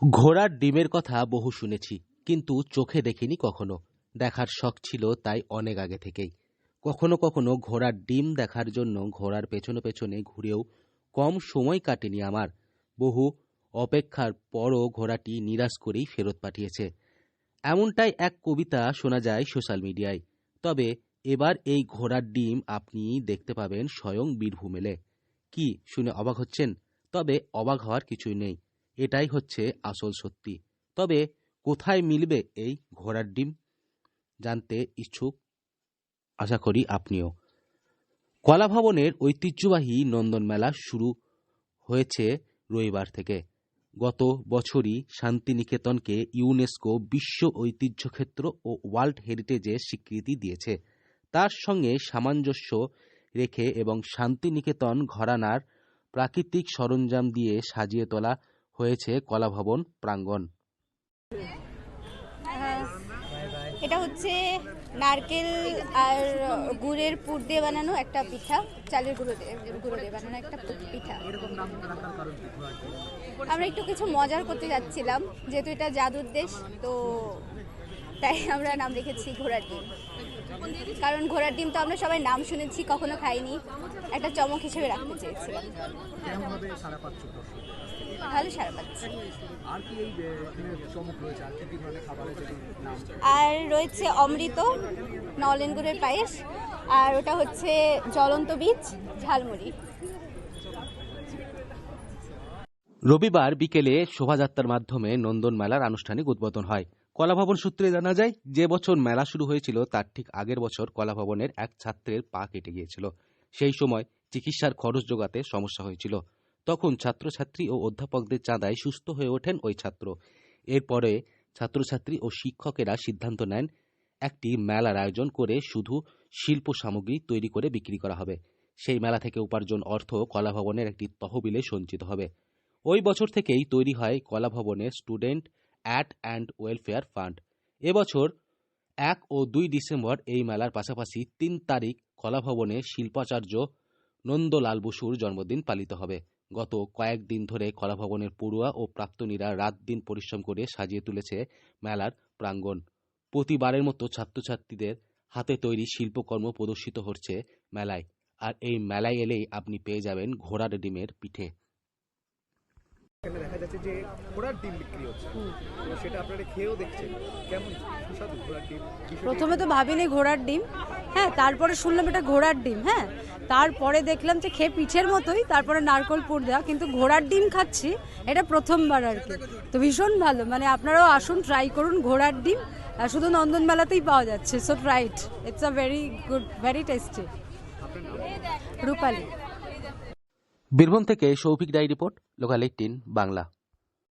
ঘোড়ার ডিমের কথা বহু শুনেছি, কিন্তু চোখে দেখিনি কখনো। দেখার শখ ছিল তাই অনেক আগে থেকেই। কখনো কখনো ঘোড়ার ডিম দেখার জন্য ঘোড়ার পেছনে পেছনে ঘুরেও কম সময় কাটেনি আমার। বহু অপেক্ষার পরও ঘোড়াটি নিরাশ করেই ফেরত পাঠিয়েছে, এমনটাই এক কবিতা শোনা যায় সোশ্যাল মিডিয়ায়। তবে এবার এই ঘোড়ার ডিম আপনি দেখতে পাবেন স্বয়ং বীরভূমেলে। কি শুনে অবাক হচ্ছেন? তবে অবাক হওয়ার কিছুই নেই, এটাই হচ্ছে আসল সত্যি। তবে কোথায় মিলবে এই ঘোড়ার ডিম জানতে ইচ্ছুক আশা করি আপনিও। কলাভবনের ঐতিহ্যবাহী নন্দন মেলা শুরু হয়েছে রবিবার থেকে। গত বছরই শান্তিনিকেতনকে ইউনেস্কো বিশ্ব ঐতিহ্যক্ষেত্র ও ওয়ার্ল্ড হেরিটেজের স্বীকৃতি দিয়েছে। তার সঙ্গে সামঞ্জস্য রেখে এবং শান্তিনিকেতন ঘরানার প্রাকৃতিক সরঞ্জাম দিয়ে সাজিয়ে তোলা হয়েছে কলাভবন প্রাঙ্গণ। এটা হচ্ছে নারকেল আর গুড়ের পুর দিয়ে বানানো একটা পিঠা, চালের গুঁড়ো দিয়ে বানানো একটা পিঠা। আমরা একটু কিছু মজার করতে যাচ্ছিলাম, যেহেতু এটা জাদুর দেশ, তো তাই আমরা নাম রেখেছি ঘোড়ার ডিম। কারণ ঘোড়ার ডিম তো আমরা সবাই নাম শুনেছি, কখনো খাইনি, একটা চমক হিসেবে রাখতে চেয়েছিলাম। ভালো সারা পাচ্ছি। আর রয়েছে অমৃত, নলেন গুড়ের পায়েস, আর ওটা হচ্ছে জ্বলন্ত বীজ ঝালমুড়ি। রবিবার বিকেলে শোভাযাত্রার মাধ্যমে নন্দন মেলার আনুষ্ঠানিক উদ্বোধন হয়। কলাভবন সূত্রে জানা যায়, যে বছর মেলা শুরু হয়েছিল তার ঠিক আগের বছর কলাভবনের এক ছাত্রের পা কেটে গিয়েছিল। সেই সময় চিকিৎসার খরচ জোগাতে সমস্যা হয়েছিল। তখন ছাত্রছাত্রী ও অধ্যাপকদের চাঁদায় সুস্থ হয়ে ওঠেন ওই ছাত্র। এরপরে ছাত্রছাত্রী ও শিক্ষকেরা সিদ্ধান্ত নেন একটি মেলার আয়োজন করে শুধু শিল্প সামগ্রী তৈরি করে বিক্রি করা হবে। সেই মেলা থেকে উপার্জন অর্থ কলাভবনের একটি তহবিলে সঞ্চিত হবে। ওই বছর থেকেই তৈরি হয় কলাভবনের student aid and welfare fund. এবছর 1 ও 2 ডিসেম্বর এই মেলার পাশাপাশি 3 তারিখ কলাভবনে শিল্পাচার্য নন্দলাল বসুর জন্মদিন পালিত হবে। গত কয়েকদিন ধরে কলাভবনের পড়ুয়া ও প্রাক্তনীরা রাত দিন পরিশ্রম করে সাজিয়ে তুলেছে মেলার প্রাঙ্গণ। প্রতিবারের মতো ছাত্রছাত্রীদের হাতে তৈরি শিল্পকর্ম প্রদর্শিত হচ্ছে মেলায়। আর এই মেলায় এলেই আপনি পেয়ে যাবেন ঘোড়ার ডিমের পিঠে। দেখা যাচ্ছে যে ঘোড়ার ডিম বিক্রি হচ্ছে, তো সেটা আপনারা খেয়েও দেখছেন, কেমন সুস্বাদু ঘোড়ার ডিম? প্রথমে তো ভাবিনি ঘোড়ার ডিম, হ্যাঁ, তারপরে শুনলাম এটা ঘোড়ার ডিম, হ্যাঁ, তারপরে দেখলাম যে খেয়ে পিঠের মতোই, তারপরে নারকোল পুর দেওয়া, কিন্তু ঘোড়ার ডিম খাচ্ছি এটা প্রথমবার আর কি। তো ভীষণ ভালো, মানে আপনারাও আসুন, ট্রাই করুন ঘোড়ার ডিম। শুধু নন্দন মেলাতেই পাওয়া যাচ্ছে, so try it, it's a very good, very tasty. Rupali. Birbhum থেকে সৌভিক রায় রিপোর্ট, লোকাল 18 বাংলা।